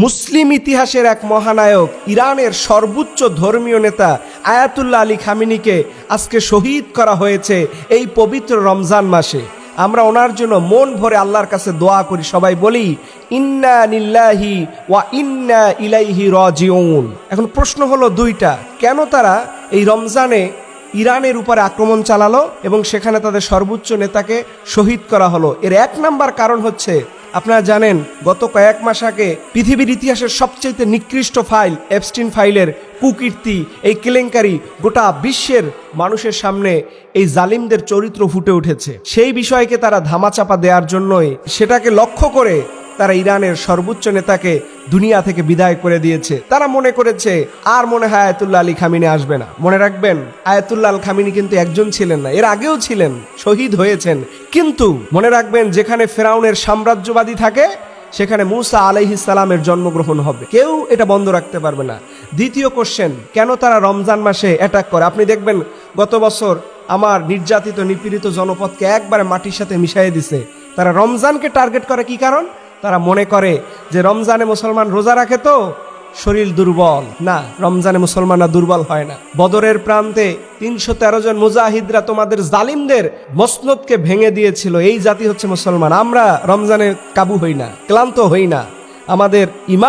মুসলিম ইতিহাসের এক মহানায়ক, ইরানের সর্বোচ্চ ধর্মীয় নেতা আয়াতুল্লাহ আলী খামেনিকে আজকে শহীদ করা হয়েছে এই পবিত্র রমজান মাসে। আমরা ওনার জন্য মন ভরে আল্লাহর কাছে দোয়া করি, সবাই বলি ইন্না লিল্লাহি ওয়া ইন্না ইলাইহি রাজিউন। এখন প্রশ্ন হলো দুইটা, কেন তারা এই রমজানে ইরানের উপরে আক্রমণ চালালো এবং সেখানে তাদের সর্বোচ্চ নেতাকে শহীদ করা হলো? এর এক নাম্বার কারণ হচ্ছে, আপনারা জানেন গত কয়েক মাস আগে পৃথিবীর ইতিহাসের সবচেয়ে নিকৃষ্ট ফাইল এপস্টিন ফাইলের কুকীর্তি, এই কেলেঙ্কারি গোটা বিশ্বের মানুষের সামনে এই জালিমদের চরিত্র ফুটে উঠেছে। সেই বিষয়কে তারা ধামাচাপা দেওয়ার জন্যই, সেটাকে লক্ষ্য করে তারা ইরানের সর্বোচ্চ নেতাকে দুনিয়া থেকে বিদায় করে দিয়েছে। তারা মনে করেছে আর মনে হয় আয়াতুল্লাহ আলী খামেনি আসবে না। মনে রাখবেন, আয়াতুল্লাহ আল খামেনি কিন্তু একজন ছিলেন না, এর আগেও ছিলেন, শহীদ হয়েছেন। কিন্তু মনে রাখবেন, যেখানে ফেরাউনের সাম্রাজ্যবাদী থাকে সেখানে মুসা আলাইহিস সালামের জন্মগ্রহণ হবে, কেউ এটা বন্ধ রাখতে পারবে না। দ্বিতীয় কোশ্চেন, কেন তারা রমজান মাসে অ্যাটাক করে? আপনি দেখবেন গত বছর আমার নির্যাতিত নিপীড়িত জনপদকে একবারে মাটির সাথে মিশিয়ে দিছে। তারা রমজানকে টার্গেট করে, কি কারণ? তারা মনে করে যে রমজানে মুসলমান রোজা রাখে তো শরীর দুর্বল। না, রমজানে মুসলমানরা দুর্বল হয় না। বদরের প্রান্তে 313 জন মুজাহিদরা তোমাদের জালিমদের মসনদকে ভেঙে দিয়েছিল। এই জাতি হচ্ছে মুসলমান। আমরা রমজানে কাবু হই না, ক্লান্ত হই না। আমাদের ইমান